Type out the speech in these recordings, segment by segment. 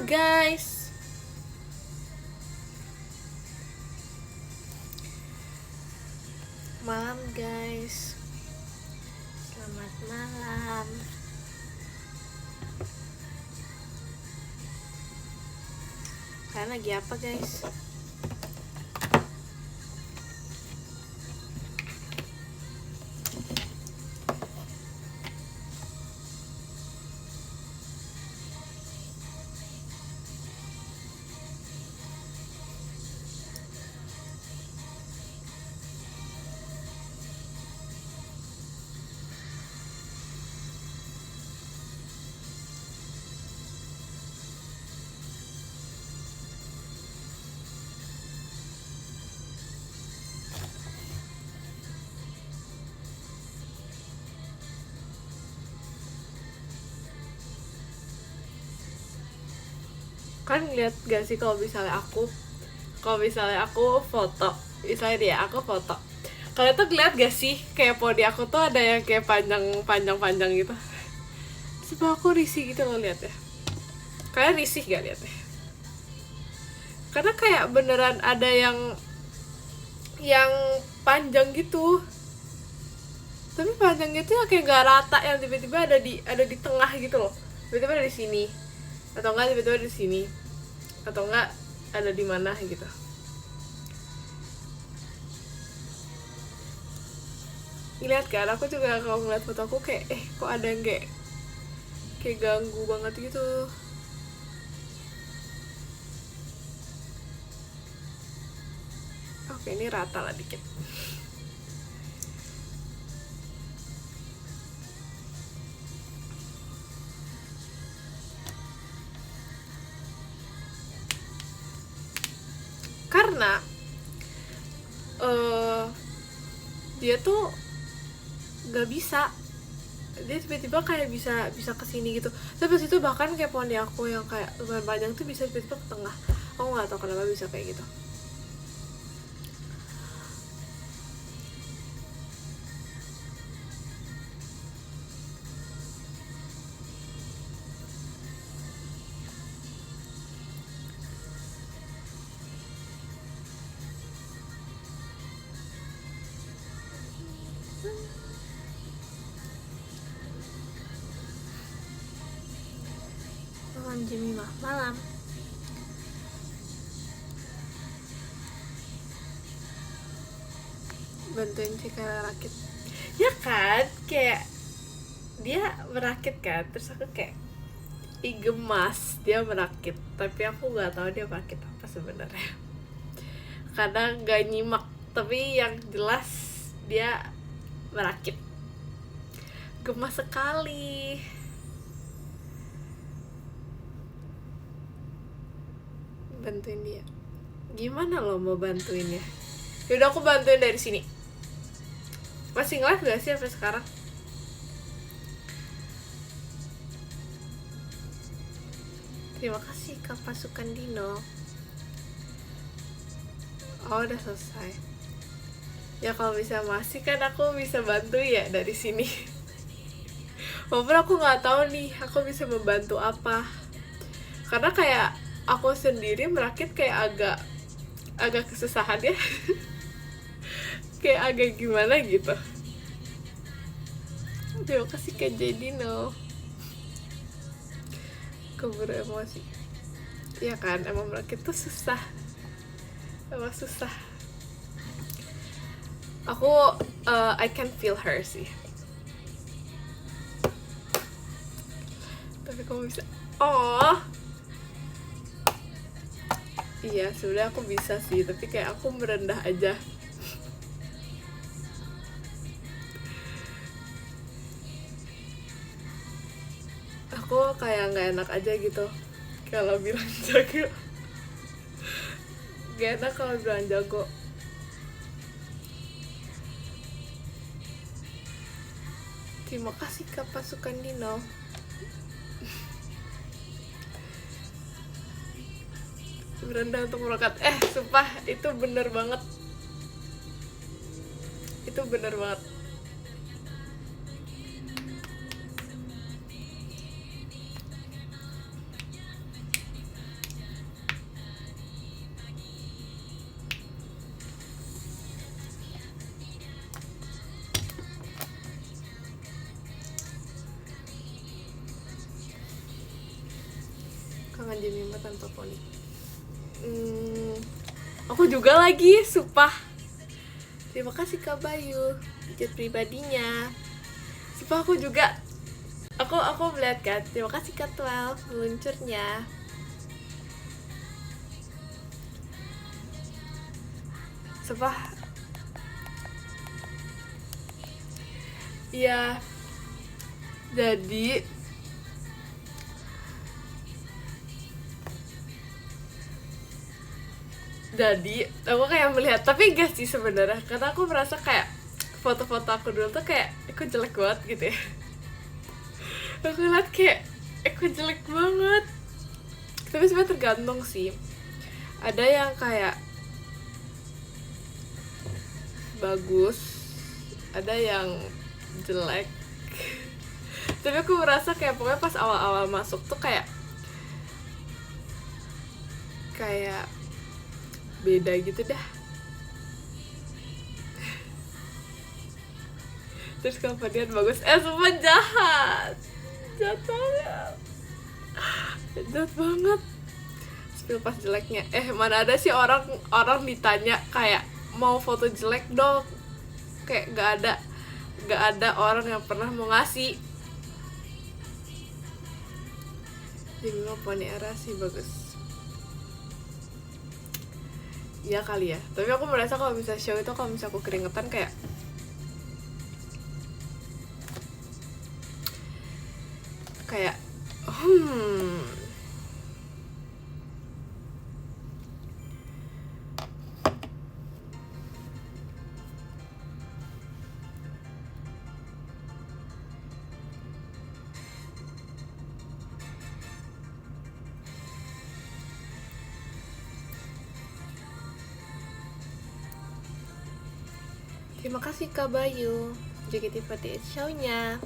guys. Malam guys. Selamat malam. Kalian lagi apa guys? Kan lihat gak sih kalau misalnya aku foto, misalnya dia aku foto, kalian tuh lihat gak sih kayak poni aku tuh ada yang kayak panjang gitu. Sebab aku risih gitu loh lihat ya. Kalian risih gak lihat ya? Karena kayak beneran ada yang panjang gitu, tapi panjangnya tuh kayak gak rata, yang tiba-tiba ada di tengah gitu loh, tiba-tiba ada di sini, atau enggak tiba-tiba di sini, atau enggak ada di mana gitu. Lihat kan, aku juga kalau ngeliat foto aku kayak kok ada yang kayak ganggu banget gitu. Oke, ini rata lah dikit. Karena dia tuh gak bisa, dia tiba-tiba kayak bisa kesini gitu. Tapi pas itu bahkan kayak poni aku yang kayak lumayan panjang tuh bisa tiba-tiba ke tengah. Aku nggak tahu kenapa bisa kayak gitu. Malam Jimmy mah, malam. Bantuin si Kara rakit. Ya kan, kayak dia merakit kan, terus aku kayak gemas dia merakit, tapi aku nggak tahu dia merakit apa sebenarnya. Kadang nggak nyimak, tapi yang jelas dia merakit. Gemas sekali. Bantuin dia. Gimana lo mau bantuinnya? Yaudah aku bantuin dari sini. Masih nge-live gak sih sampai sekarang? Terima kasih Kak Pasukan Dino. Oh, udah selesai. Ya kalau bisa masih kan aku bisa bantu ya dari sini. Walaupun aku nggak tahu nih aku bisa membantu apa. Karena kayak aku sendiri merakit kayak agak kesusahan ya. Kayak agak gimana gitu. Terima kasih Kak Jedino. Keburu emosi. Iya kan, emang merakit tuh susah. Emang susah. Aku I can feel her sih. Tapi kamu bisa. Oh. Iya, sebenarnya aku bisa sih, tapi kayak aku merendah aja. Aku kayak nggak enak aja gitu kalau bilang jago. Gak enak kalau bilang jago. Terima kasih Kak Pasukan Dino. Merendah untuk merokat. Sumpah itu bener banget. Itu bener banget. pasangan Jemima tanpa poni. Aku juga lagi, sumpah. Terima kasih Kak Bayu, jet pribadinya. Sumpah aku juga. Aku melihat kan. Terima kasih Kak 12 meluncurnya. Sumpah. Iya. Jadi aku kayak melihat, tapi enggak sih sebenarnya, karena aku merasa kayak foto-foto aku dulu tuh kayak aku jelek banget gitu ya. Aku lihat kayak aku jelek banget, tapi sebenarnya tergantung sih. Ada yang kayak bagus, ada yang jelek. Tapi aku merasa kayak pokoknya pas awal-awal masuk tuh kayak beda gitu dah. Terus kemudian bagus, semua jahat banget, jahat banget. Spill pas jeleknya, mana ada sih orang ditanya kayak mau foto jelek dong, kayak gak ada orang yang pernah mau ngasih. Jadi mau poni era sih bagus. Iya kali ya, tapi aku merasa kalau bisa show itu, kalau misalnya aku keringetan kayak terima kasih Kak Bayu, JKT48 show-nya.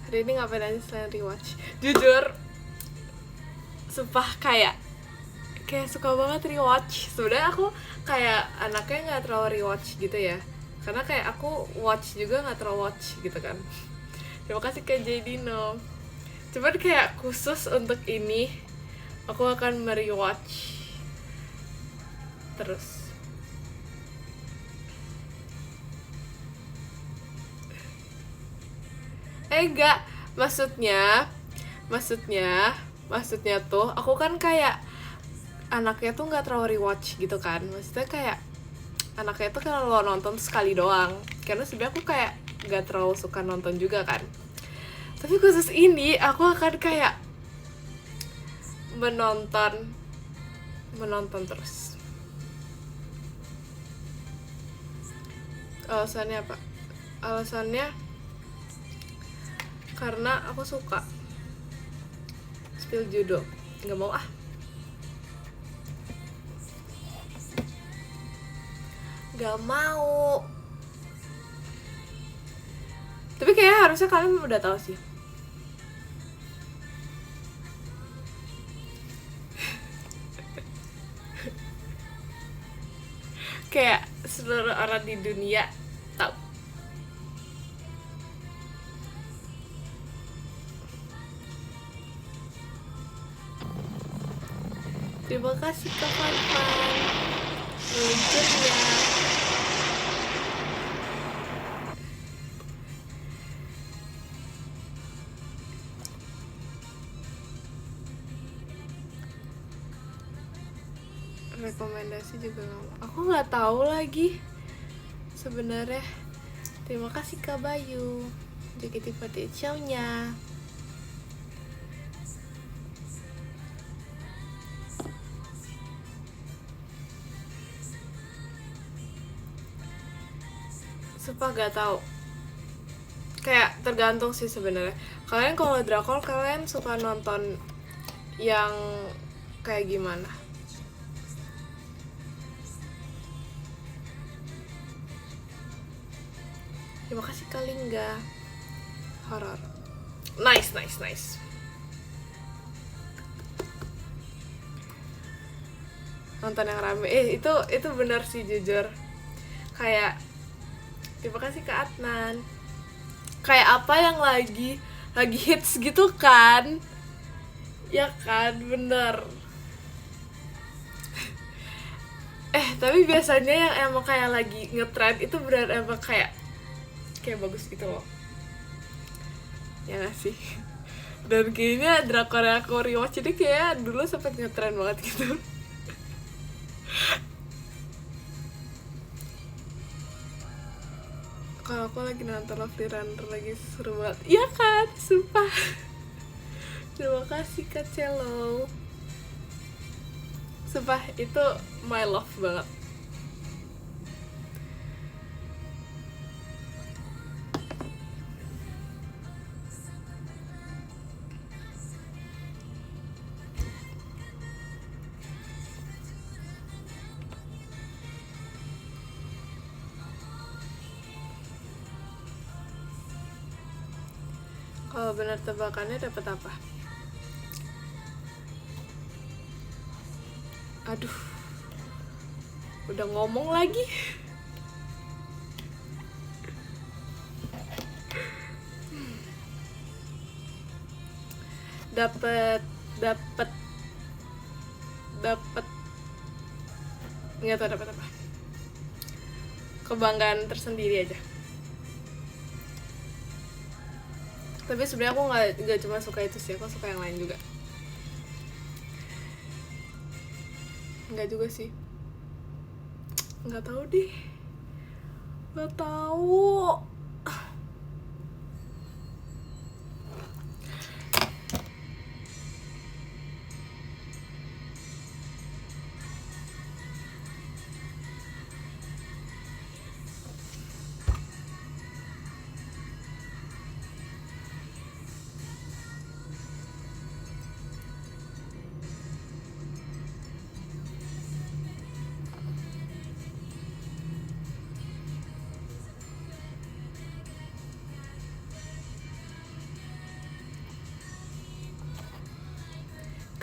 Hari ini ngapain aja selain rewatch? Jujur, sumpah kayak suka banget rewatch. Sebenarnya aku kayak anaknya nggak terlalu rewatch gitu ya, karena kayak aku watch juga nggak terlalu watch gitu kan. Terima kasih Kak Jedino. Cuman kayak khusus untuk ini aku akan merewatch terus. Enggak, maksudnya tuh aku kan kayak anaknya tuh nggak terlalu rewatch gitu kan. Maksudnya kayak anaknya tuh kalau nonton sekali doang, karena sebenarnya aku kayak nggak terlalu suka nonton juga kan. Tapi khusus ini aku akan kayak menonton terus. Alasannya apa? Alasannya karena aku suka. Spill judul, nggak mau ah. Gak mau. Tapi kayaknya harusnya kalian udah tahu sih. Kayak seluruh orang di dunia tahu. Terima kasih Kak Fanfan meluncurnya. Rekomendasi juga aku nggak tahu lagi sebenarnya. Terima kasih Kak Bayu, JKT48 show-nya. Sumpah gak tahu. Kayak tergantung sih sebenarnya. Kalian kalau drakor kalian suka nonton yang kayak gimana? Terima kasih Kalingga. Horor. Nice. Nonton yang rame. Itu benar sih jujur. Kayak Terima kasih Kak Adnan. Kayak apa yang lagi hits gitu kan? Ya kan, bener. Tapi biasanya yang emang kayak lagi ngetrend itu benar emang kayak bagus gitu loh. Ya gak sih? Dan kayaknya drakor yang aku rewatch ini kayak dulu sempet ngetrend banget gitu. Kalau aku lagi nonton Lovely Runner lagi seru banget. Iya kan? Sumpah. Terima kasih Kak Cello. Sumpah itu my love banget. Kalau benar tebakannya dapat apa? Aduh, udah ngomong lagi. Dapat nggak tahu dapat apa. Kebanggaan tersendiri aja. Tapi sebenarnya aku nggak cuma suka itu sih, aku suka yang lain juga. Nggak juga sih, nggak tahu deh, nggak tahu.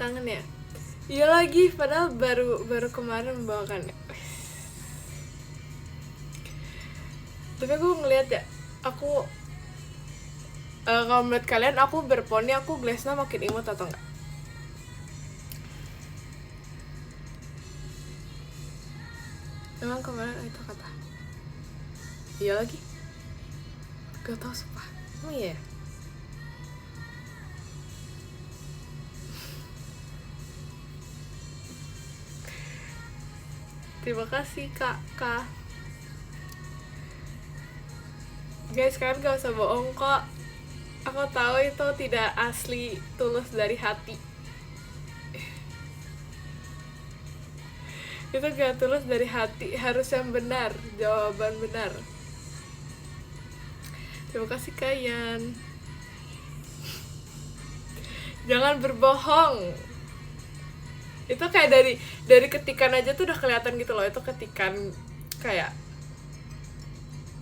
Kangen ya? Iya lagi, padahal baru kemarin membawakan. Tapi aku ngeliat ya, aku kalau melihat kalian, aku berponi, aku Glesna makin imut atau enggak? Emang kemarin itu kata? Iya lagi, gak tau sumpah. Emang iya ya? Terima kasih kak. Guys, kalian gak usah bohong kok. Aku tahu itu tidak asli, tulus dari hati. Itu gak tulus dari hati, harus yang benar, jawaban benar. Terima kasih Kayan. Jangan berbohong. Itu kayak dari ketikan aja tuh udah kelihatan gitu loh, itu ketikan kayak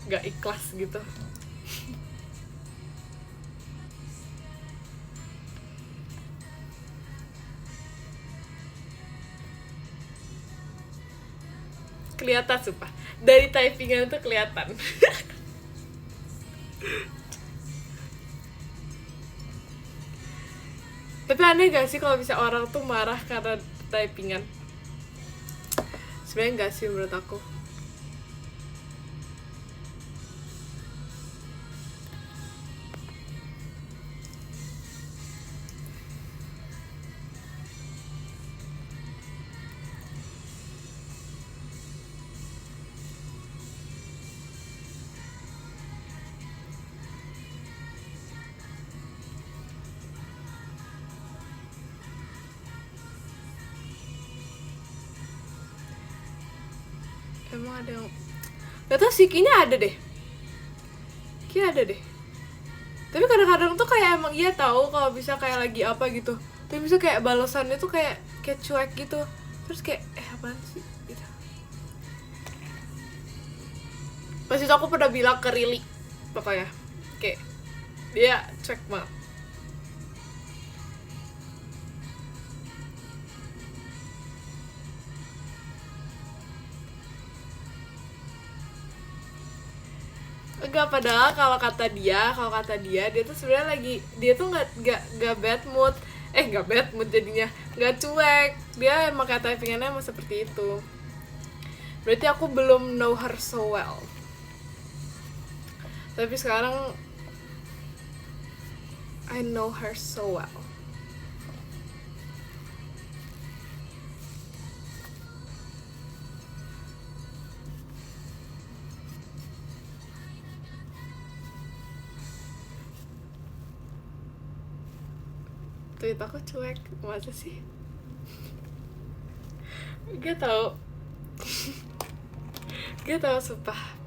gak ikhlas gitu. Kelihatan sumpah, dari typingan itu kelihatan. Tapi aneh gak sih kalau bisa orang tuh marah karena typingan? Sebenarnya gak sih menurut aku. Emang ada yang gak tau sih, kayaknya ada deh. Tapi kadang-kadang tuh kayak emang iya tahu kalau bisa kayak lagi apa gitu, tapi bisa kayak balasannya tuh kayak cuek gitu. Terus kayak apaan sih gitu. Pas itu aku pernah bilang ke Rili, pokoknya kayak dia cuek banget. Enggak, padahal kalau kata dia tuh sebenarnya dia tuh nggak bad mood, nggak bad mood jadinya, nggak cuek, dia emang kayak typingannya emang seperti itu. Berarti aku belum know her so well, tapi sekarang I know her so well. Tweet aku cuek, masa sih? Gak tau Gak tau, sumpah.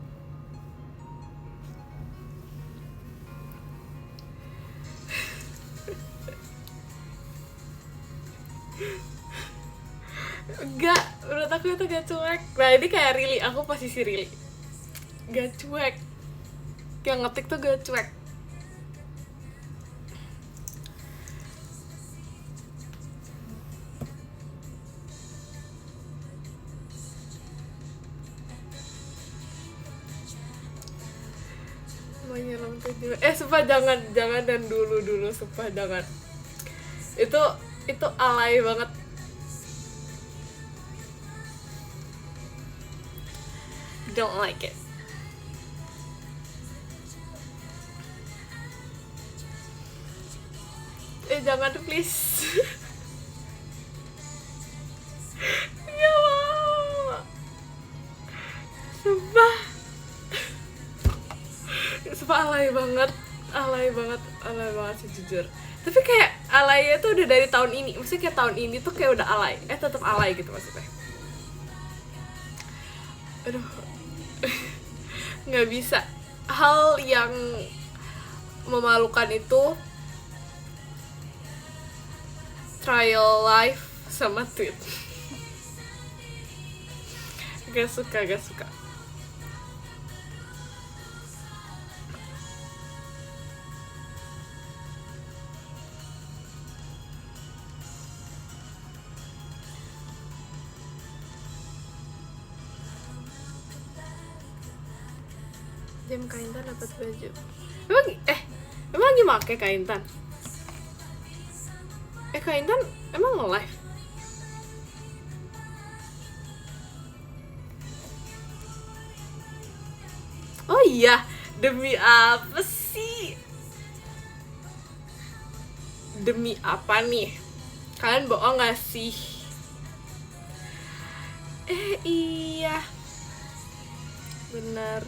Enggak, menurut aku itu gak cuek. Nah ini kayak Rili, aku posisi Rili gak cuek. Yang ngetik tuh gak cuek. Menyelam tujuh. Sumpah jangan dan dulu sumpah jangan. Itu alay banget. Don't like it. Jangan please. Gak mau. Sumpah alay banget sih jujur. Tapi kayak alaynya tuh udah dari tahun ini. Maksudnya kayak tahun ini tuh kayak udah alay. Tetap alay gitu maksudnya. Aduh. Nggak bisa. Hal yang memalukan itu trial life sama tweet. Gak suka. Jam Kaintan dapat baju. Emang lagi make Kaintan? Kaintan emang nge-live? Oh iya, demi apa sih? Demi apa nih? Kalian bohong gak sih? Iya, benar.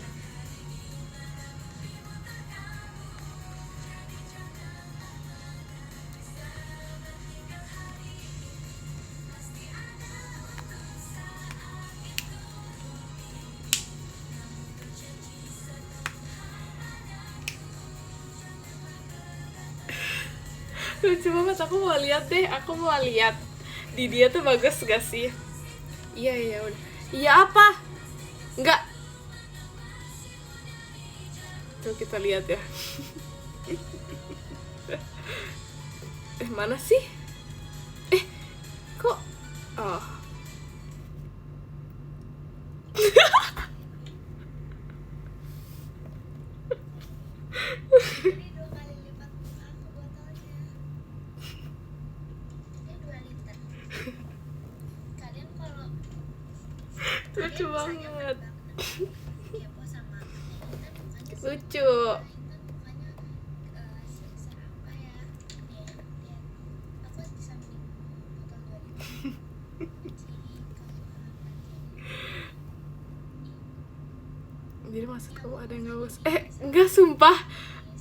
Lucu banget, aku mau lihat di dia tuh bagus gak sih? Iya udah. Iya apa? Enggak. Tuh kita lihat ya. Mana sih? Kok? Oh. Lucu banget. Lucu. Jadi maksud kamu ada yang gak bagus? Enggak sumpah.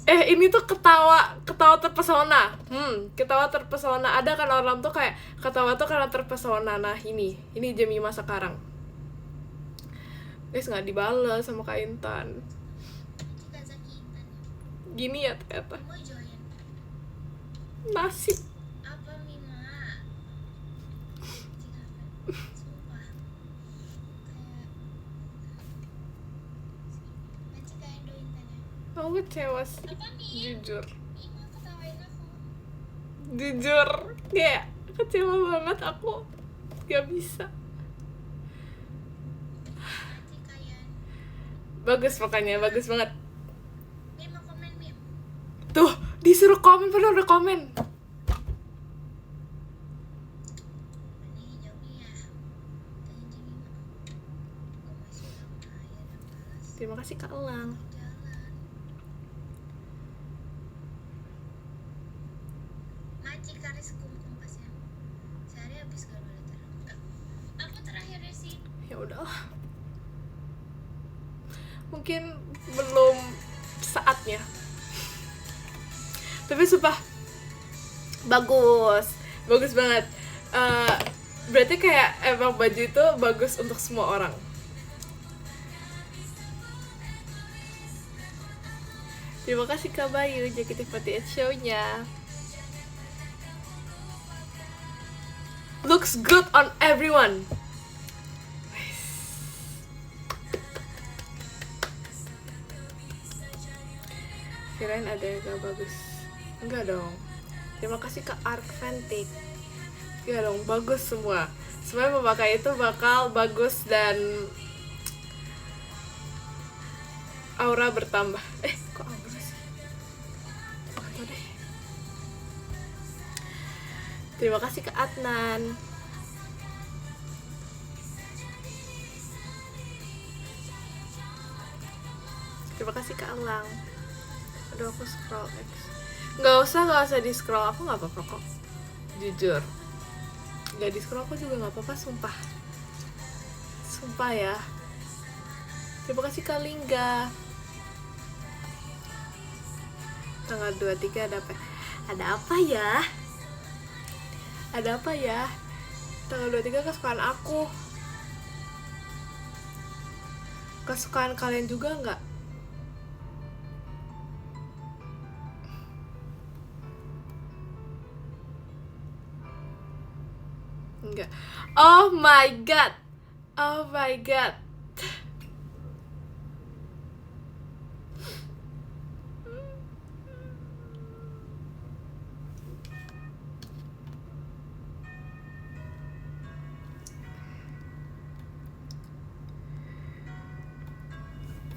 Ini tuh ketawa terpesona. Ketawa terpesona. Ada kan orang tuh kayak ketawa tuh karena terpesona. Nah ini Jemima sekarang. Guys, nggak dibalas sama Kak Intan. Gini ya ternyata. Nasib. Aku kecewa sih, jujur kayak kecewa banget aku, gak bisa. Bagus pokoknya, bagus banget. Disuruh komen, padahal udah komen. Terima kasih Kak Elang. Maci karis kumpasnya. Sehari habis gak 2 liter. Aku terakhir sih. Ya udahlah. Mungkin belum saatnya. Tapi sumpah bagus banget. Berarti kayak emang baju itu bagus untuk semua orang. Terima kasih Kak Bayu, JKT48 show-nya. Looks good on everyone. Kirain ada yang gak bagus. Enggak dong. Terima kasih Kak Arkventik. Enggak dong, bagus semua. Semuanya memakai itu bakal bagus dan aura bertambah. Kok aura sih? Gak tau deh. Terima kasih Kak Adnan. Terima kasih Kak Elang. Aduh, aku scroll X. Gak usah di scroll. Aku gak apa-apa kok, jujur. Gak di scroll aku juga gak apa-apa, sumpah ya. Terima kasih Kak Lingga. Tanggal 23 ada apa? Ada apa ya? Tanggal 23 kesukaan aku. Kesukaan kalian juga nggak? Enggak. Oh my god.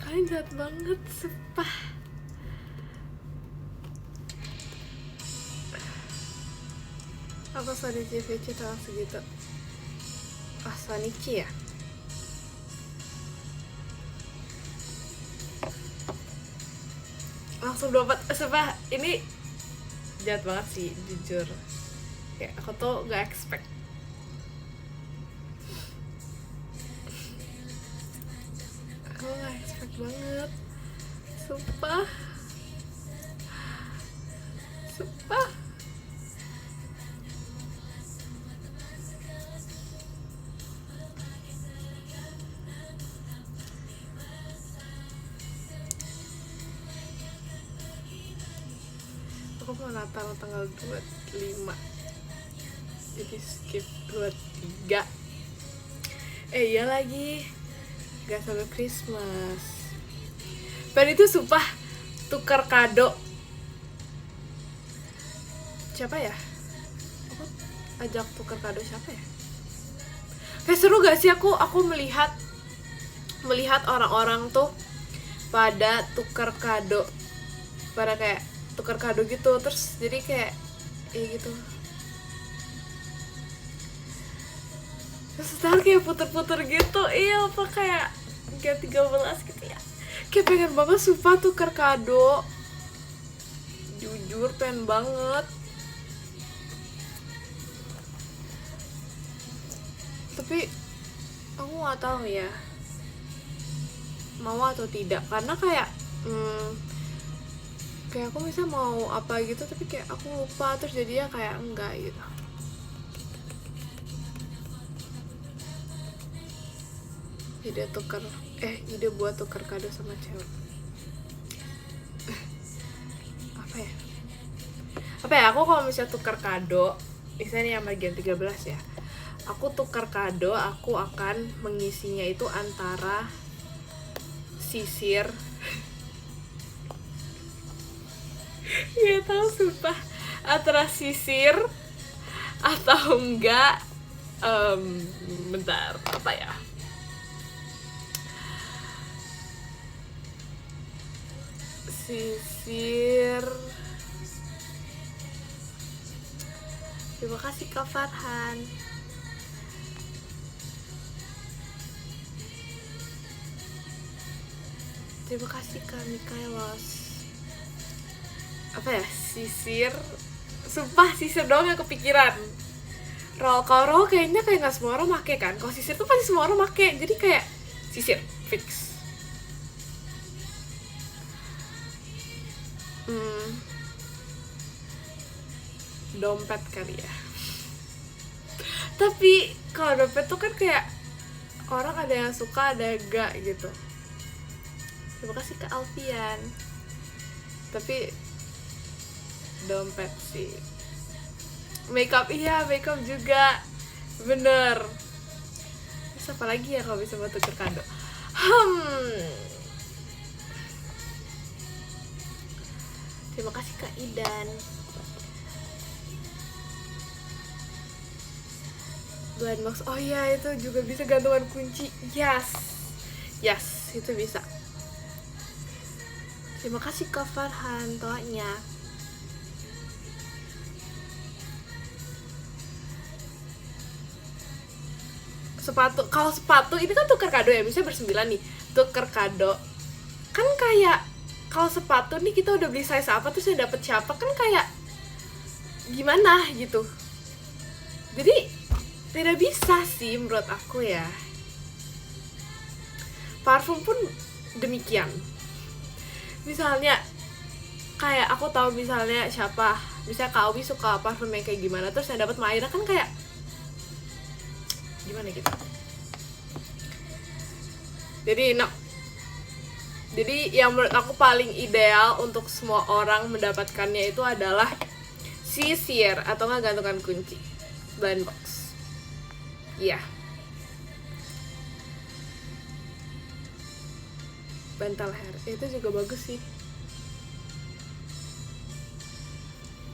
Kalian jahat banget, sumpah. Apa Sony CVC tanggal segitu? Sonichi ya? Langsung dapat, sumpah. Ini jahat banget sih, jujur. Kayak aku tuh gak expect. Aku gak expect banget. Sumpah. Aku mau Natal tanggal 25, jadi skip 23. Iya lagi, gak sampai Christmas. Dan itu sumpah tukar kado. Siapa ya? Aku ajak tukar kado siapa ya? Kayak seru gak sih aku melihat orang-orang tuh pada tukar kado, pada kayak tukar kado gitu, terus jadi kayak gitu. Terus ntar kayak puter-puter gitu. Iya, apa kayak 13 gitu ya. Kayak pengen banget sumpah tukar kado. Jujur pengen banget. Tapi aku gak tahu ya mau atau tidak, karena kayak kayak aku bisa mau apa gitu tapi kayak aku lupa, terus jadinya kayak enggak gitu. Ide buat tukar kado sama cewek. Apa ya, aku kalau misalnya tukar kado, misalnya yang bagian 13 ya, aku tukar kado, aku akan mengisinya itu antara sisir gak tahu sumpah, antara sisir atau enggak bentar, apa ya, sisir Terima kasih Kak Farhan. Terima kasih Kak Mikaelos. Apa ya, sisir. Sumpah sisir doang yang kepikiran. Kalau roll kayaknya kayak nggak semua orang make kan. Kalau sisir tuh pasti semua orang make. Jadi kayak sisir fix. Dompet kali ya. Tapi kalau dompet tuh kan kayak orang ada yang suka ada yang enggak gitu. Terima kasih Kak Alfian. Tapi dompet sih. Makeup iya, makeup juga. Bener. Terus apa lagi ya kalau bisa buat tuker kado? Terima kasih Kak Idan. Blind box, oh iya itu juga bisa gantungan kunci. Yes, itu bisa. Terima kasih Kak Farhan toanya. Sepatu, kalau sepatu ini kan tuker kado ya, misalnya bersembilan nih, tuker kado. Kan kayak kalau sepatu nih kita udah beli size apa terus yang dapet siapa, kan kayak gimana gitu. Jadi tidak bisa sih menurut aku ya. Parfum pun demikian. Misalnya kayak aku tahu misalnya siapa, misalnya Kak Awi suka parfum yang kayak gimana, terus yang dapat Maira kan kayak gimana gitu. Jadi yang menurut aku paling ideal untuk semua orang mendapatkannya itu adalah sisir atau nggak gantungan kunci, blind box. Iya. Bantal hair itu juga bagus sih.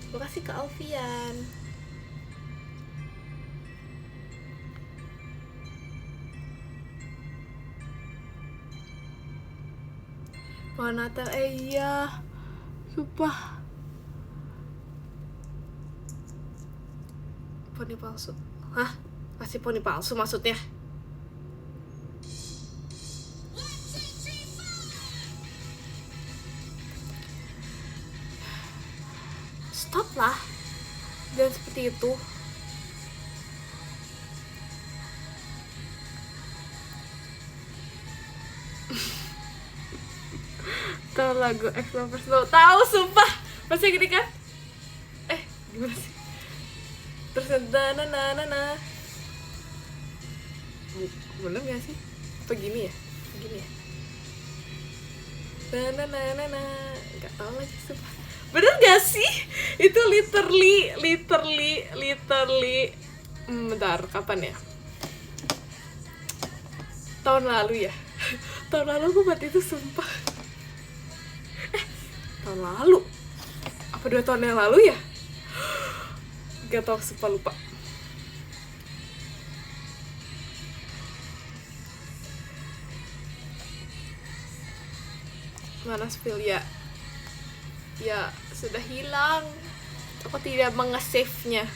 Terima kasih Kak Alfian. Pohon Natal, iya. Sumpah. Poni palsu. Hah? Kasih poni palsu maksudnya? Stop lah. Jangan seperti itu. Tahu lagu Ex Lovers Lo? Tahu sumpah. Masih gini kan? Gimana sih? Terus na. Bener gak sih? Apa gini ya? Gini ya? Na. Gak tau lagi sumpah. Bener gak sih? Itu literally bentar, kapan ya? Tahun lalu ya? Tahun lalu gue buat itu sumpah. Tahun lalu? Apa 2 tahun yang lalu ya? Gak tau, sumpah lupa. Mana spill ya? Ya sudah hilang. Aku tidak mengesave-nya.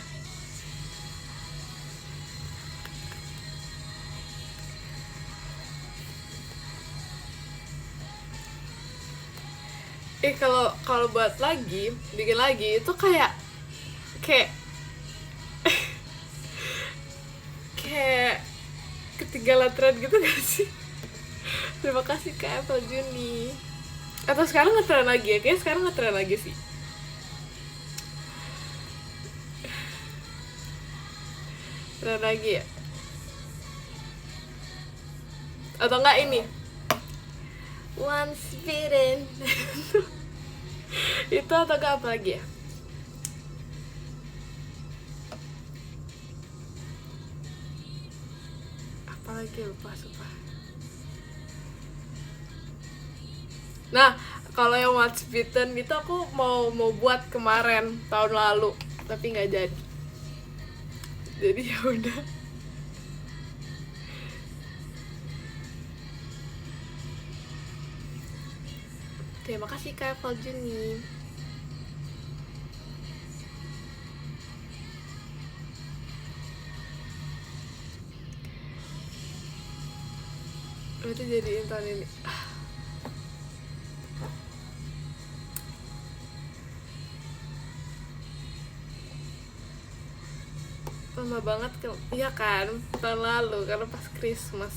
Kalau buat lagi, bikin lagi itu kayak ketinggalan tren gitu gak sih? Terima kasih Kak Apple Juni. Atau sekarang ngetren lagi ya? Kayaknya sekarang ngetren lagi sih. Tren lagi ya? Atau enggak ini? Once bitten. Itu atau enggak apa lagi ya? Apalagi lupa sumpah. Nah, kalau yang Once Bitten itu aku mau buat kemarin tahun lalu, tapi nggak jadi. Jadi ya udah. Terima kasih Kak Faljuni. Berarti jadiin tahun ini. Lama banget iya kan, tahun lalu karena pas Christmas.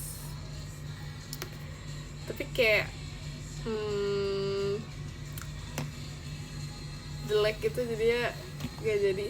Tapi kayak jelek gitu jadinya gak jadi.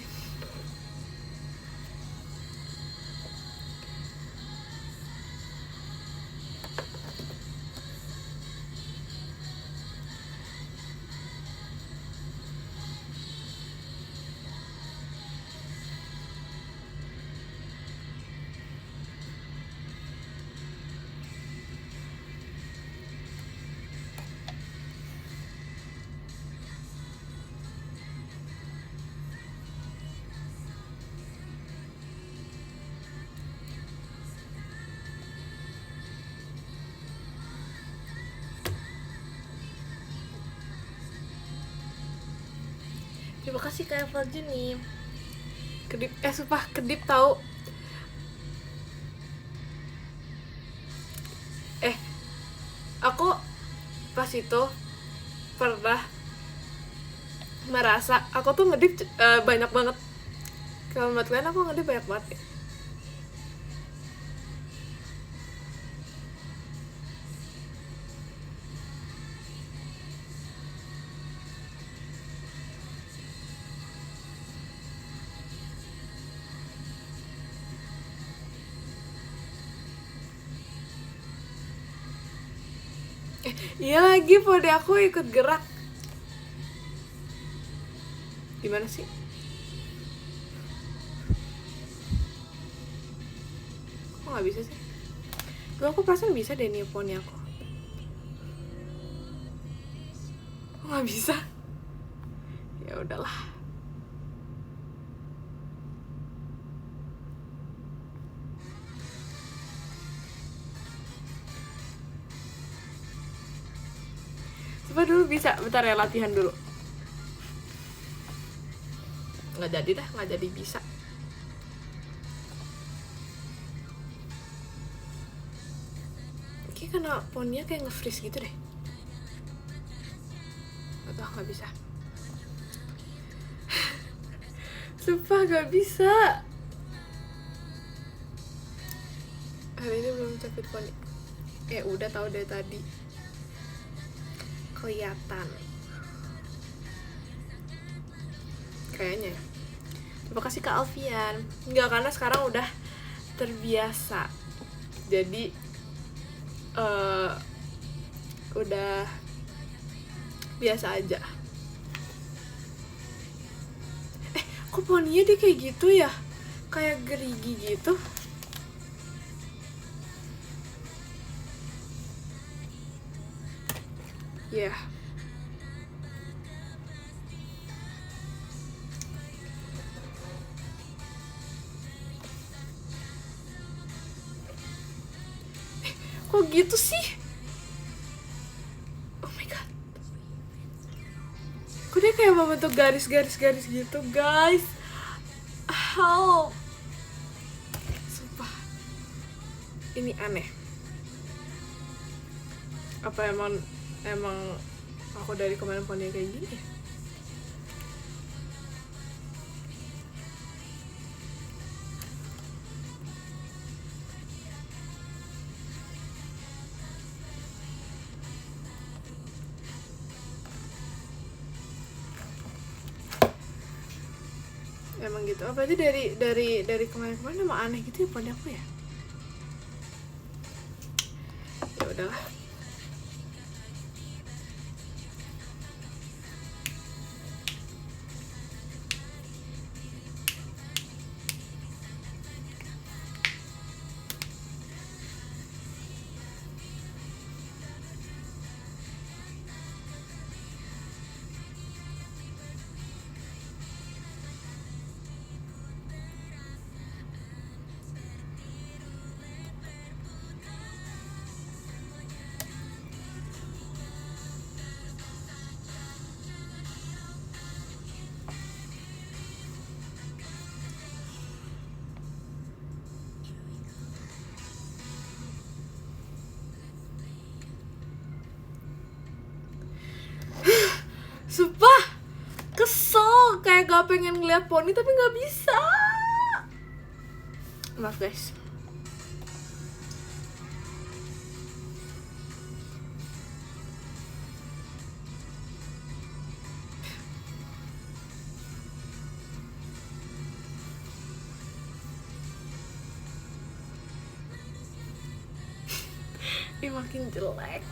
Terima kasih Kak Evelyn nih. Kedip, sumpah kedip tahu. Aku pas itu pernah merasa aku tuh ngedip banyak banget. Kalau menurut kalian aku ngedip banyak banget ya? Iya lagi, pode aku ikut gerak. Gimana sih? Kok nggak bisa sih? Gue aku perasaan bisa deh nih poni aku. Kok nggak bisa? Ya udahlah. Coba dulu bisa, bentar ya latihan dulu. Nggak jadi dah, nggak jadi bisa. Kayak karena ponnya kayak nge-freeze gitu deh. Atau nggak bisa. Sumpah nggak bisa. Hari ini belum capit poni. Udah tahu dari tadi. Kelihatan kayaknya. Terima kasih Kak Alfian. Enggak, karena sekarang udah terbiasa, jadi udah biasa aja. Kok poninya dia kayak gitu ya, kayak gerigi gitu. Ya. Kok gitu sih? Oh my god. Kok dia kayak membentuk garis-garis gitu, guys. Help. Sumpah. Ini aneh. Apa emang aku dari kemarin poni kayak gini ya? Emang gitu. Oh, berarti dari kemarin emang aneh gitu ya poni aku ya? Ya udahlah. pengen ngeliat poni tapi nggak bisa. Maaf guys. Ini makin jelek.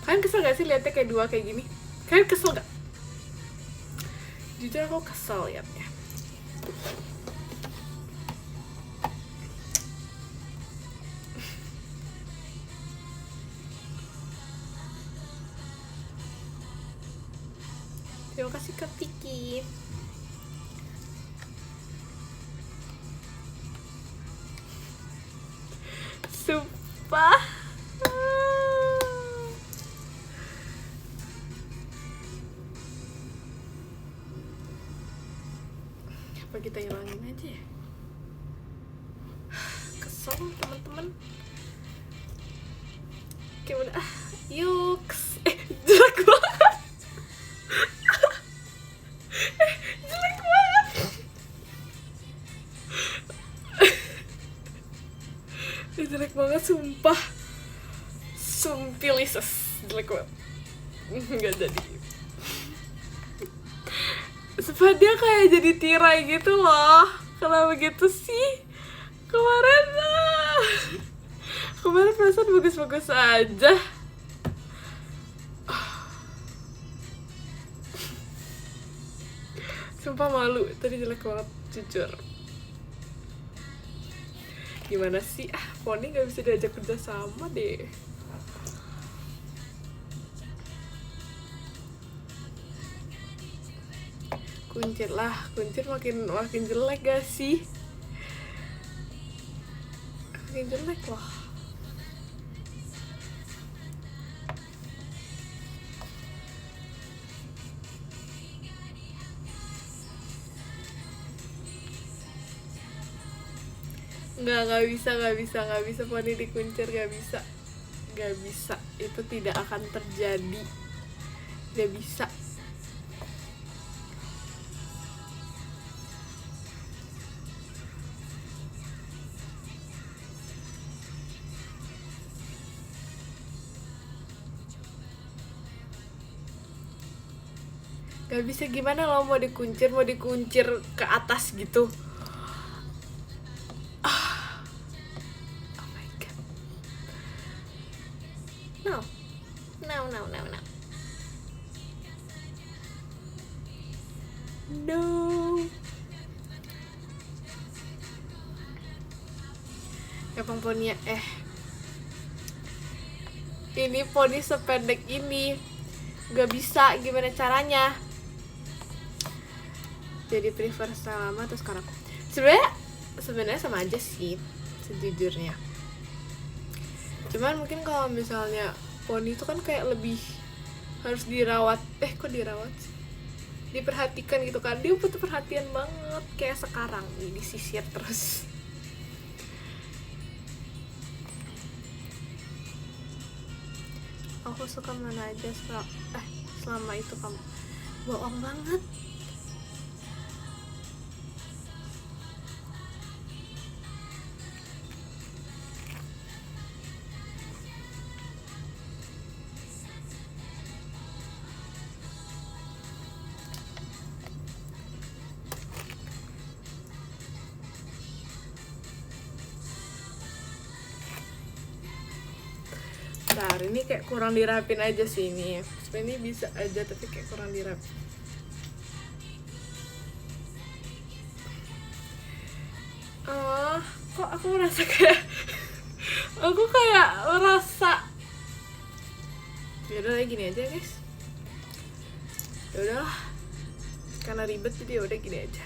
Kalian kesel gak sih liatnya kayak dua kayak gini? Kalian kesel gak? Jujur aku kesel liatnya. Terima kasih Kak Vicky. Sumpah. Apa kita hilangin aja ya? Kesel teman-teman. Kayak udah yuks. Jelek banget. Jelek banget. Jelek banget sumpah. Sumpilises. Jelek banget. Nggak jadi. Sumpah dia kayak jadi tirai gitu loh. Kenapa begitu sih? Kemarin perasaan bagus-bagus aja. Sumpah malu, tadi jelek banget, jujur. Gimana sih? Poni gak bisa diajak kerja sama deh. Kuncir lah, kuncir makin jelek gak sih? Makin jelek loh. Nggak bisa Poni dikuncir, nggak bisa, itu tidak akan terjadi, nggak bisa. Gak bisa, gimana lo mau dikuncir ke atas gitu. Oh my god. No. Gampang Poni ini poni sependek ini gak bisa, gimana caranya? Jadi prefer style lama atau sekarang? Sebenarnya sama aja sih sejujurnya. Cuman mungkin kalau misalnya poni itu kan kayak lebih harus dirawat. Kok dirawat sih? Diperhatikan gitu kan. Dia butuh perhatian banget kayak sekarang nih, disisir terus. Aku suka mana aja selama itu kamu. Bohong banget. Bentar, ini kayak kurang dirapin aja sih ini. Sebenarnya bisa aja tapi kayak kurang dirapin. Kok aku merasa kayak merasa yaudah gini aja guys. Yaudahlah, karena ribet jadi udah gini aja.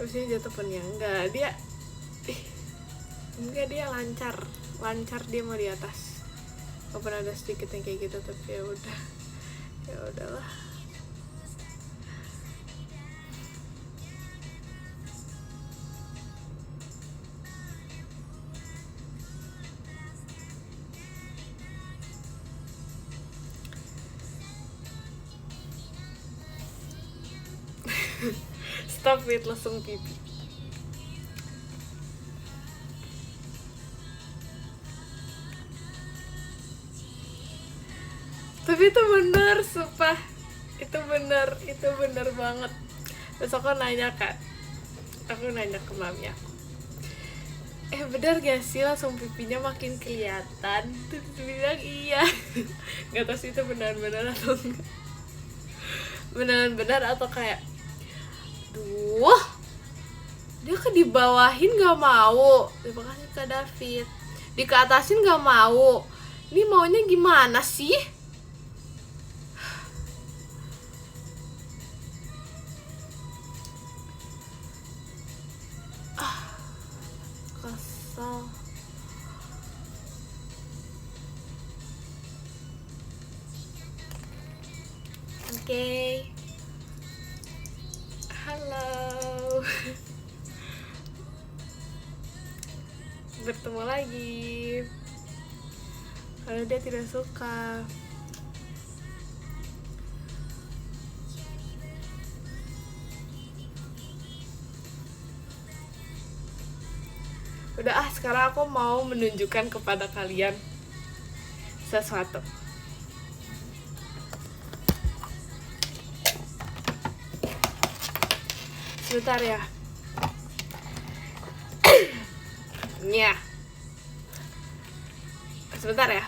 Terus ini jatuh pun ya enggak, dia lancar dia mau di atas. Walaupun ada sedikit yang kayak gitu, tapi ya udahlah. Stop it, langsung pipi. Tapi itu bener, sumpah. Itu bener banget. Terus aku nanya ke mami aku, bener gak sih langsung pipinya makin kelihatan? Terus dia bilang iya. Gak tau sih itu benar-benar atau enggak. Benar-benar atau kayak dia dibawahin gak mau. Terima kasih Kak David. Dikeatasin gak mau. Ini maunya gimana sih? Kesel. Oke. Halo. Bertemu lagi. Kalau dia tidak suka. Udah sekarang aku mau menunjukkan kepada kalian sesuatu. Sebentar ya. Ya. Sebentar ya.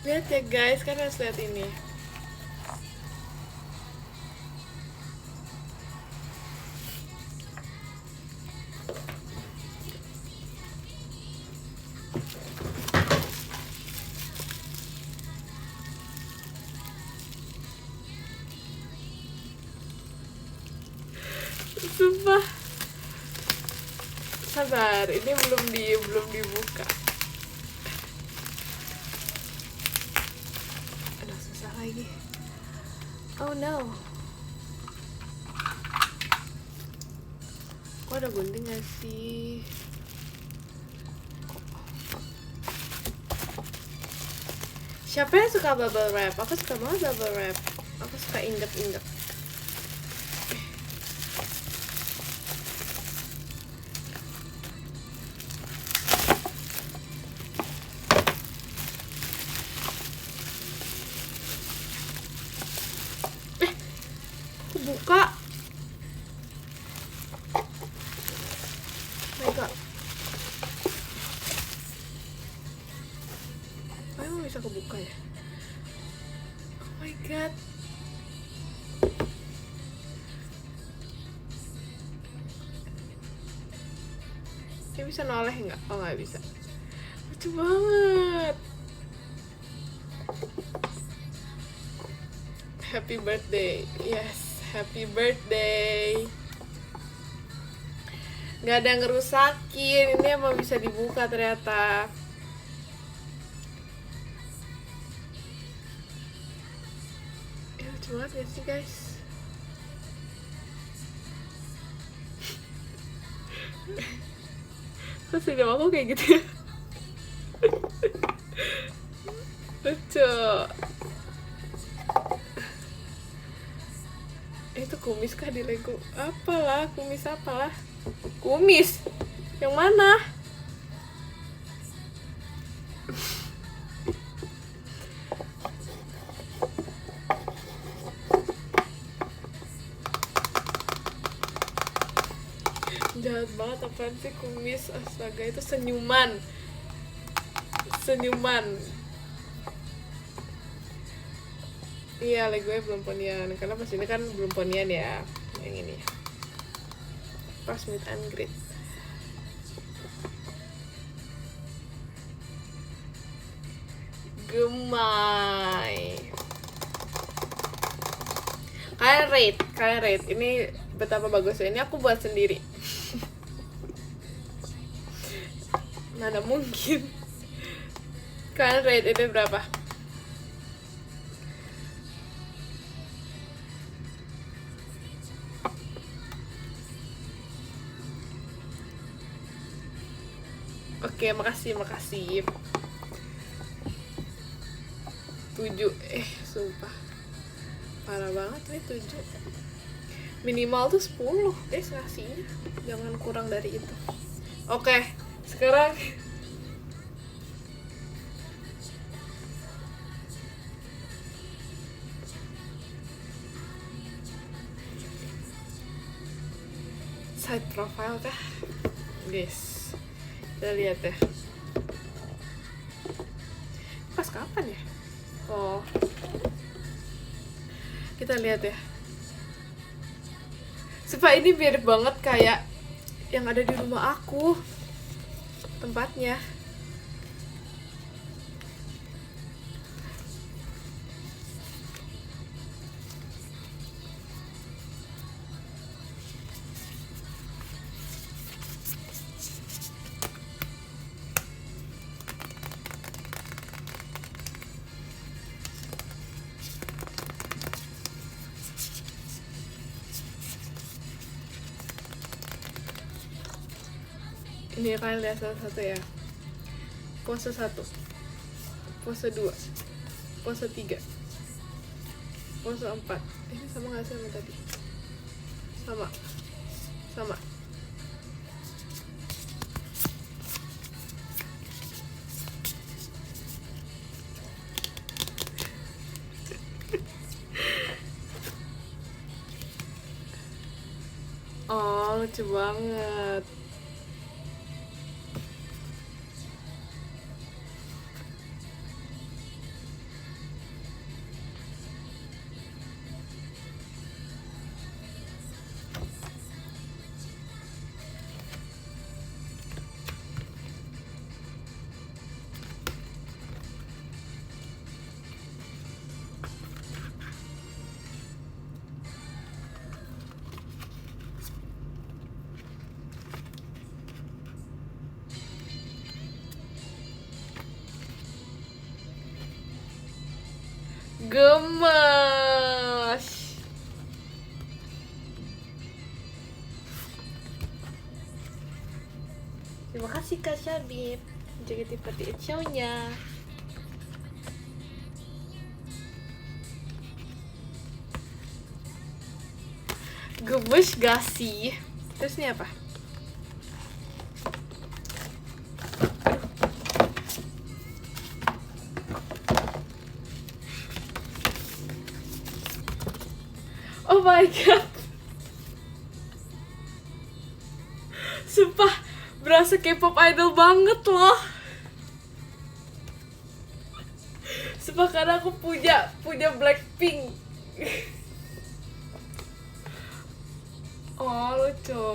Lihat ya guys, kan harus lihat ini. Sumpah. Sabar, ini belum dibuka. Aduh, susah lagi. Oh no. Kok ada gunting gak sih? Siapa yang suka bubble wrap? Aku suka banget bubble wrap. Aku suka inget-inget. Aku buka. Oh my god. Oh, emang bisa kebuka ya? Oh my god. Dia bisa noleh nggak? Oh, nggak bisa. Lucu banget. Happy birthday. Yes, happy birthday. Nggak ada yang ngerusakin. Ini emang bisa dibuka ternyata. Lucu banget gak sih guys? Terus hidup aku kayak gitu ya. Lucu. Itu kumis kah di Lego? Apalah, kumis apalah. Kumis? Yang mana? Jahat banget, apaan sih kumis, astaga, itu senyuman. Iya, gue belum ponian, karena pas ini kan belum ponian ya. Yang ini pas meet and greet. Gemai. Kalian rate ini betapa bagusnya. Ini aku buat sendiri. Mana mungkin. Kalian rate ini berapa? Oke, makasih. 7, sumpah parah banget nih 7. Minimal tuh 10 guys ngasihnya, jangan kurang dari itu. Oke, sekarang side profile kah guys, kita lihat ya pas kapan ya. Oh, kita lihat ya. Sumpah ini mirip banget kayak yang ada di rumah aku tempatnya. Ini kalian lihat satu-satu ya. Pose 1, pose 2, pose 3, pose 4. Ini sama gak sih sama tadi? Sama. Oh, lucu banget. Gemes. Terima kasih Kak Syabib, JKT48 show-nya. Gemes gak sih? Terus ini apa? Oh my god. Sumpah berasa K-pop idol banget loh. Sumpah karena aku punya Blackpink. Oh lucu.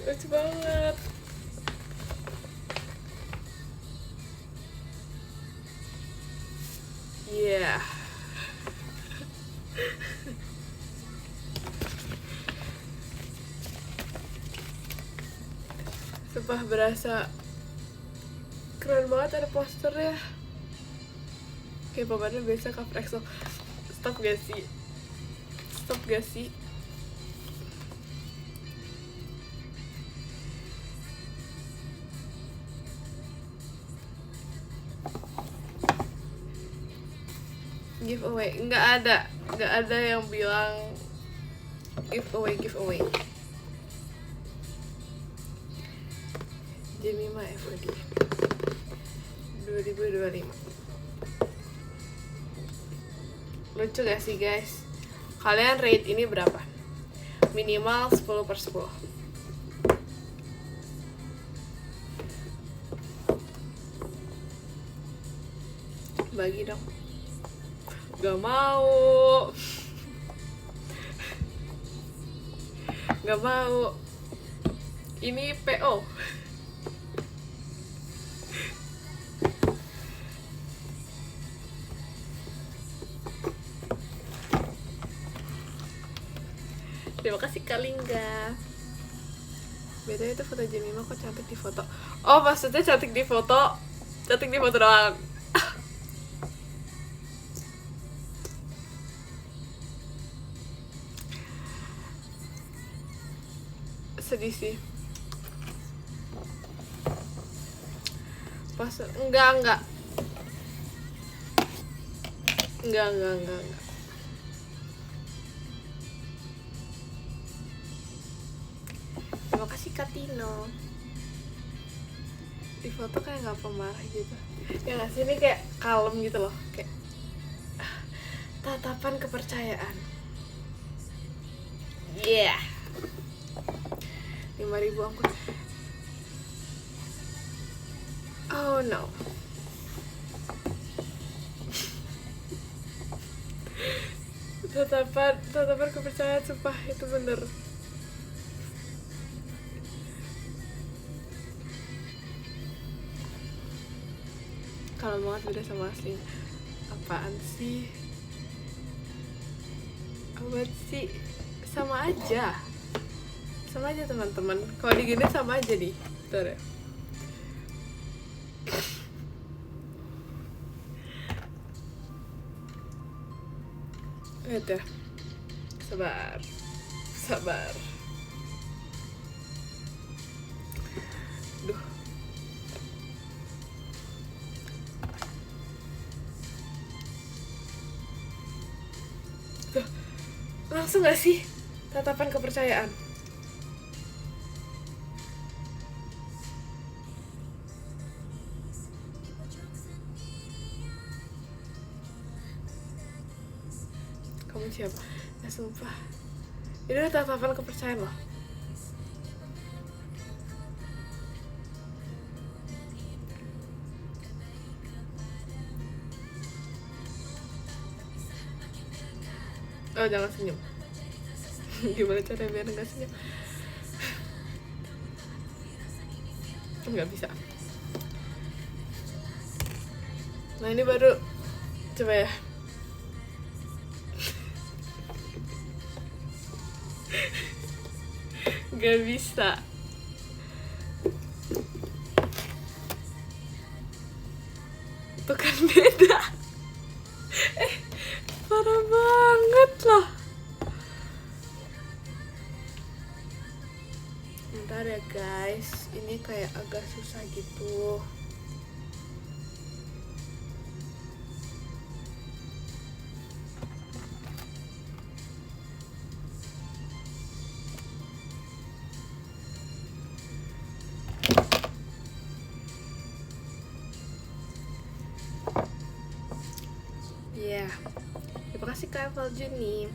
Lucu banget. Yeah. Sumpah berasa keren banget, ada posternya. Kayak papannya biasa cover EXO. Stop gak sih? Giveaway, nggak ada yang bilang giveaway. Jemima FOD 2025. Lucu gak sih guys? Kalian rate ini berapa? Minimal 10/10. Bagi dong. Gak mau. Gak mau. Ini PO. Terima kasih Kalingga. Beda itu foto Jemima kok cantik di foto. Oh maksudnya cantik di foto. Cantik di foto doang. Sedih sih. Pas enggak. Terima kasih Katino. Di foto kayak nggak pemarah gitu. Ya nggak sih, ini kayak kalem gitu loh, kayak tatapan kepercayaan. Yeah. 5.000 ongkos. Oh no. Tatapan kepercayaan, sumpah itu bener. Kalau banget beda sama asli. Apaan sih? Sama aja teman-teman. Kalau digini sama aja nih. Bentar ya. Lihat ya. Sabar. Duh. Tuh. Langsung gak sih tatapan kepercayaan? Kamu siapa? Ya sumpah. Ini udah tatapan kepercayaan loh. Oh jangan senyum. Gimana cara biar nggak senyum? Nggak bisa. Nah ini baru. Coba ya. Gak bisa. Tuh kan beda. Parah banget loh. Bentar ya guys, ini kayak agak susah gitu. Ya, terima kasih Kak Eval Juni.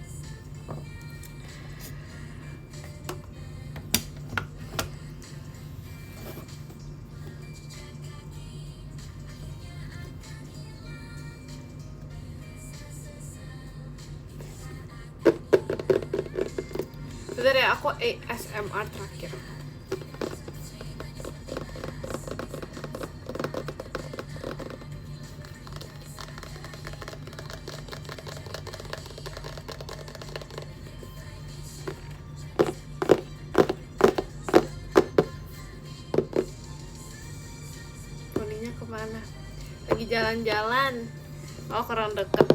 Bentar ya, aku ASMR terakhir. Poninya kemana? Lagi jalan-jalan. Oh, kurang deket.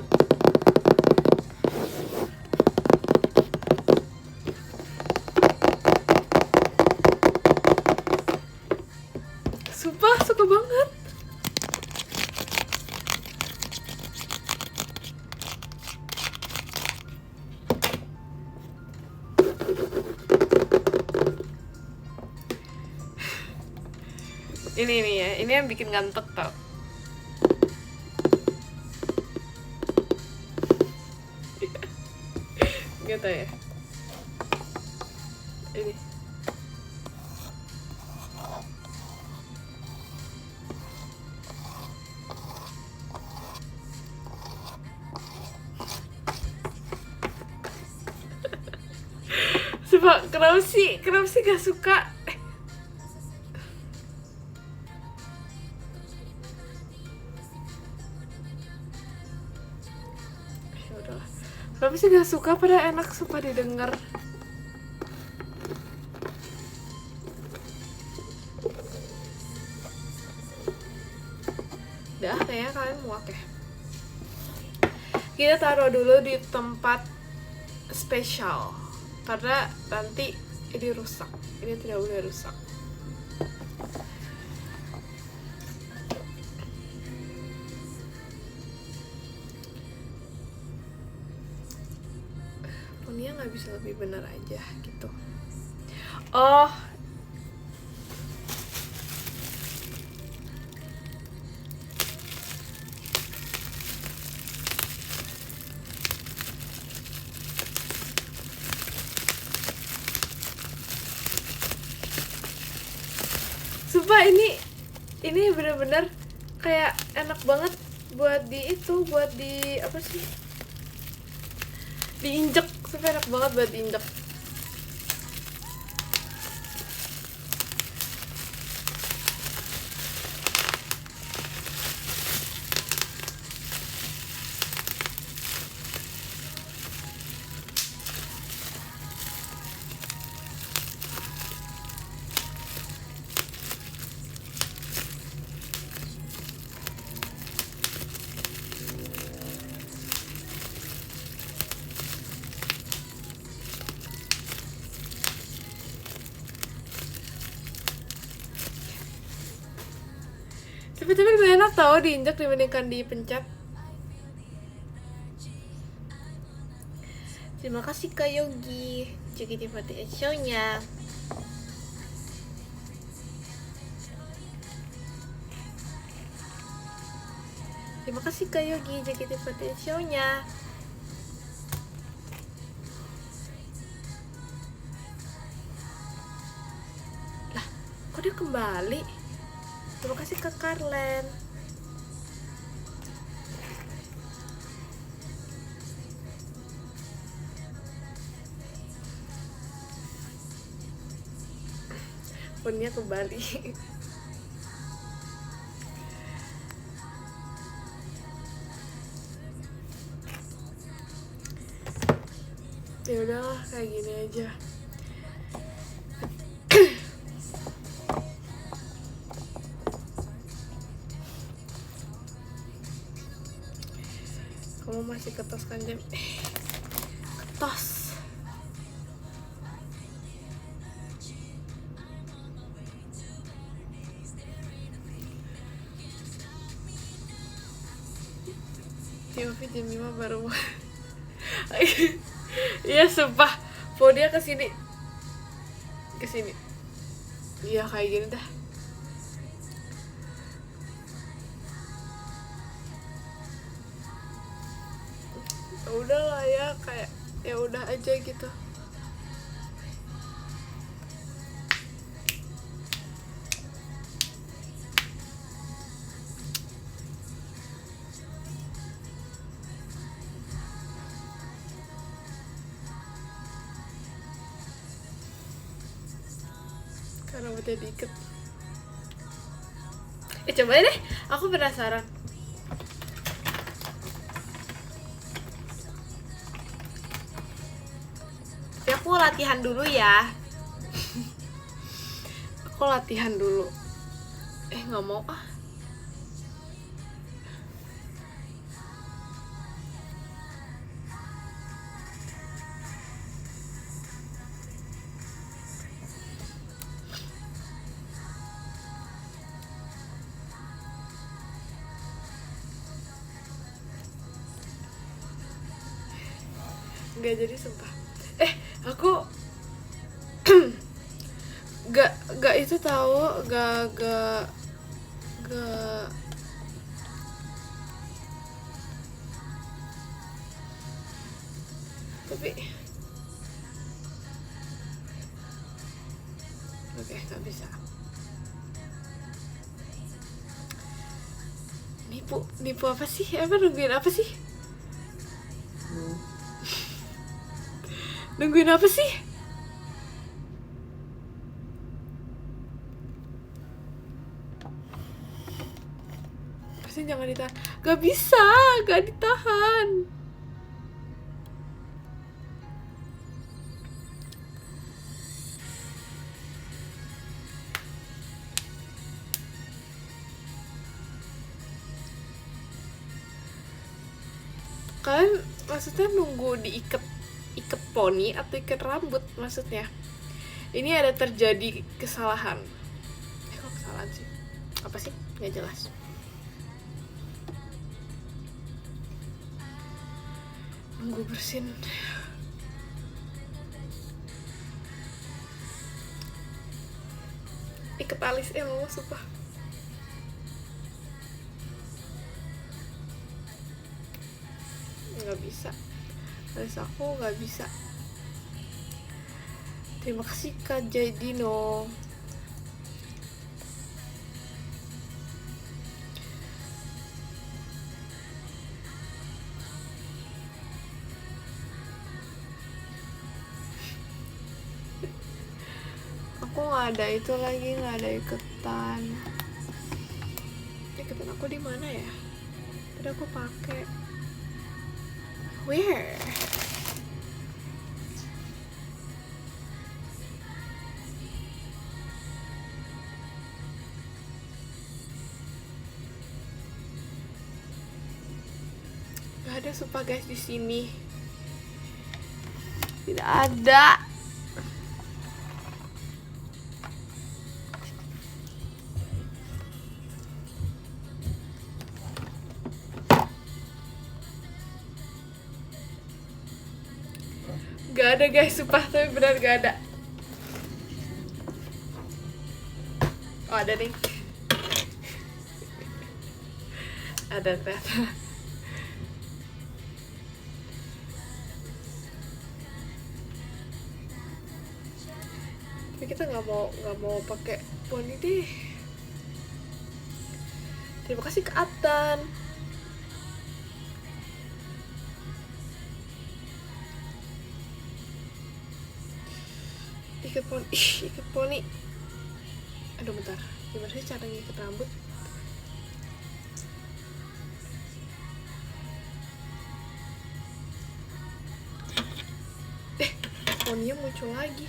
Sumpah, suka banget. Ini ya, ini yang bikin ngantuk tau. gitu ya. Ini coba, kenapa sih gak suka? Ya udahlah, kenapa sih gak suka, pada enak sumpah didengar. Udah, kayaknya kalian muak ya. Kita taruh dulu di tempat spesial karena nanti ini rusak, ini tidak boleh rusak. Punya nggak bisa lebih benar aja gitu. Oh, sumpah ini bener-bener kayak enak banget buat di itu, buat di apa sih, diinjek. Sumpah enak banget buat diinjek. Tapi lebih enak tau diinjak dibandingkan dipencet. Terima kasih Kak Yogi, JKT48 show-nya. Terima kasih Kak Yogi, JKT48 show-nya. Lah, kok dia kembali? Terima kasih Kak Karlen. Punya kembali. Ya udahlah, kayak gini aja. Kamu masih ketos kan jam? Ketos. Tiofi jam 5 baru. Iya sumpah, mau dia kesini. Iya kayak gini dah. Udah lah ya, kayak ya udah aja gitu. Karena rambutnya diikat. Coba deh, aku penasaran. Ya aku latihan dulu ya. Aku latihan dulu. Nggak mau ah. Nggak jadi sumpah. Aku gak itu tahu, gak tapi gak bisa. Nipu apa sih? Nungguin apa sih? Nungguin apa sih? Pasti jangan ditahan. Gak bisa, gak ditahan. Kalian maksudnya nunggu diikat poni atau ikat rambut maksudnya? Ini ada terjadi kesalahan. Kok kesalahan sih? Apa sih? Nggak jelas. Nunggu bersin. Ikat alis mau sumpah. Nggak bisa, alis aku nggak bisa. Terima kasih Kak Jaidino. Aku nggak ada itu lagi, nggak ada iketan. Iketan aku di mana ya? Tadi aku pakai. Where? Gak ada sumpah guys di sini. Tidak ada. Gak ada guys, sumpah, tapi benar gak ada. Oh ada nih. Ada ternyata. Tapi kita nggak mau pakai poni deh. Terima kasih ke Atan. Ikat poni. Aduh bentar, gimana sih cara ngikat rambut? Poninya muncul lagi.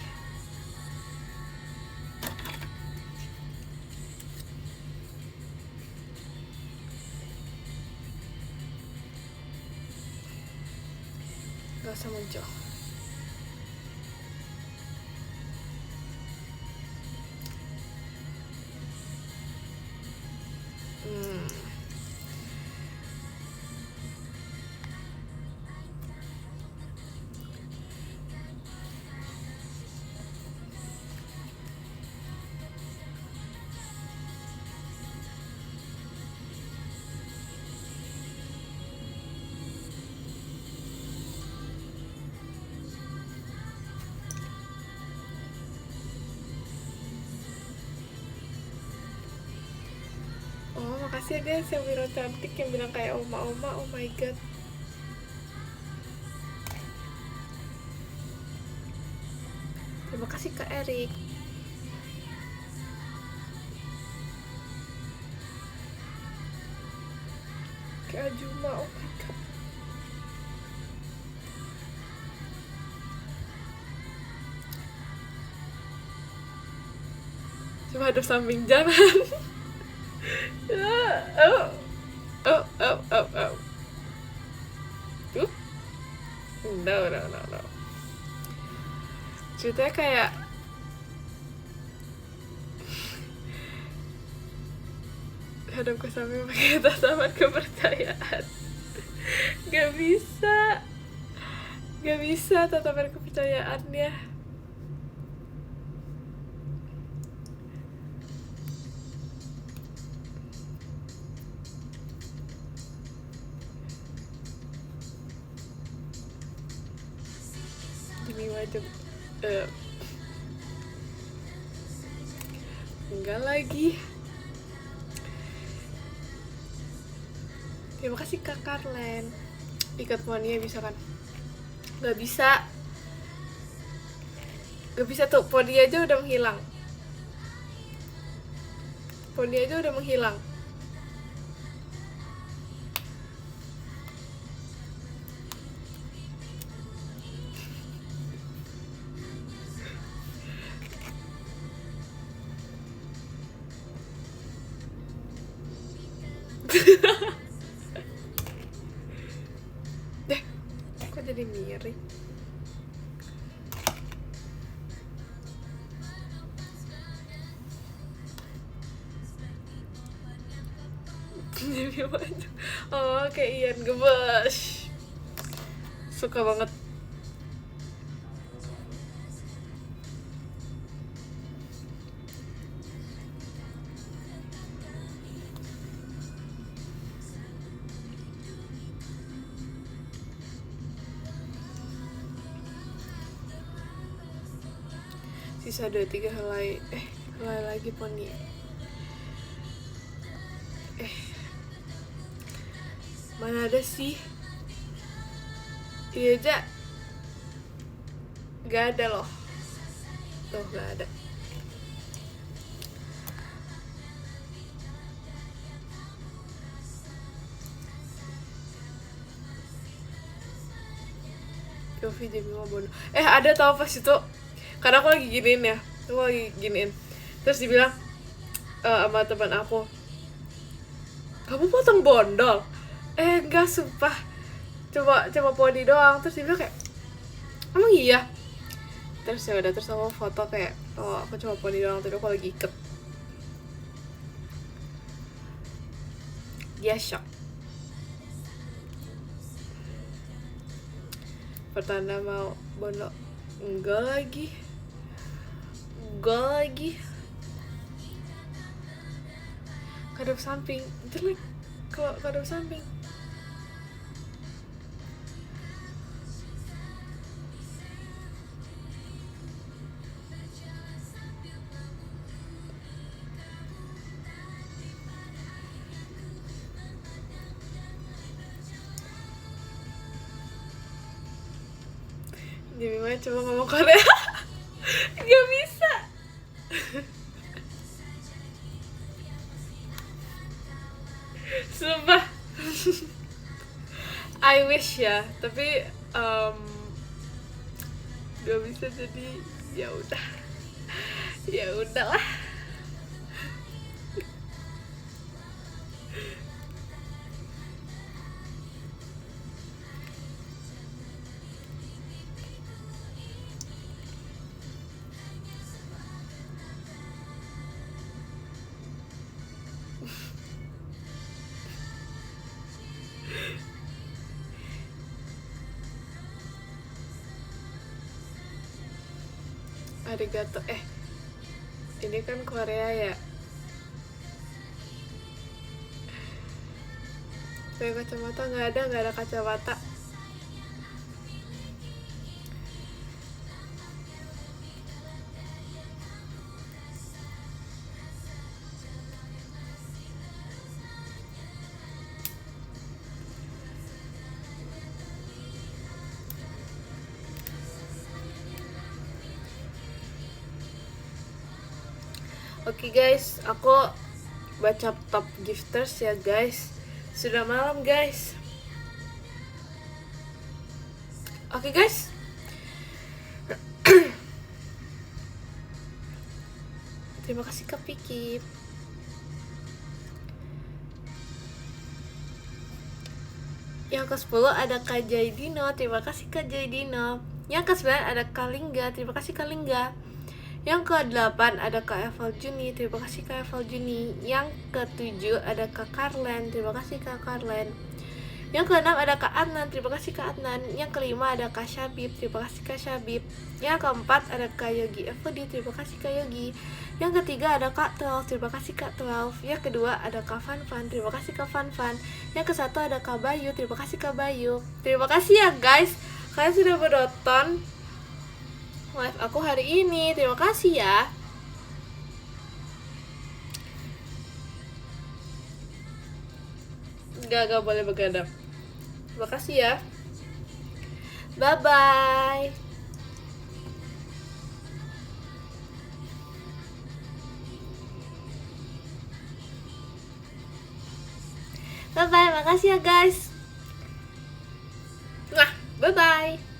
Gak usah muncul. Makasih ya guys yang bilang cantik, yang bilang kayak oma-oma. Oh my god. Terima kasih Kak Erik. Kak Ajuma, oh my god. Cuma ada samping jalan. Oh. No. Ceritanya kayak hadapku sampai pakai tatapan kepercayaan. Gak bisa tatapan kepercayaannya. Demi wajib enggak lagi. Terima kasih Kak Karlen. Ikat poninya bisa kan? Gak bisa tuh, poni aja udah menghilang. Deh, kok jadi miring? Oh, kayak Ian Gebesh. Suka banget. Sisa 2-3 helai lagi poni. Mana ada sih? Iya aja gak ada loh. Tuh gak ada. Yofi Jemima Bono. Ada tau pas itu. Karena aku lagi giniin ya. Terus dibilang sama teman aku, kamu potong bondol? Enggak, sumpah. Coba poni doang. Terus dia bilang kayak, emang iya? Terus ya udah, terus aku foto kayak, oh aku cuma poni doang, tapi aku lagi iket. Dia shock. Pertanda mau bondol? Enggak lagi. Kadang samping. Jelek kalau kadang samping. Jadi mana coba ngomong Korea. Gak bisa. Sumpah. I wish ya, tapi gak bisa, jadi ya udahlah. Arigato. Ini kan Korea ya. Pakai kacamata nggak ada kacamata. Oke guys, aku baca top gifters ya guys. Sudah malam guys. Oke guys. Terima kasih Kak Piki. Yang ke-10 ada Kak Jaidino. Terima kasih Kak Jaidino. Yang ke-9 ada Kak Lingga. Terima kasih Kak Lingga. Yang ke-8 ada Kak Eval Juni. Terima kasih Kak Eval Juni. Yang ke-7 ada Kak Karlen. Terima kasih Kak Karlen. Yang ke-6 ada Kak Adnan. Terima kasih Kak Adnan. Yang ke-5 ada Kak Syabib. Terima kasih Kak Syabib. Yang ke-4 ada Kak Yogi Evodi. Terima kasih Kak Yogi. Yang ke-3 ada Kak 12. Terima kasih Kak 12. Yang kedua ada Kak Fanfan. Terima kasih Kak Fanfan. Yang ke-1 ada Kak Bayu. Terima kasih Kak Bayu. Terima kasih ya guys, kalian sudah menonton live aku hari ini. Terima kasih ya. Gak boleh begadang. Makasih ya. Bye bye. Bye bye, makasih ya guys. Nah, bye bye.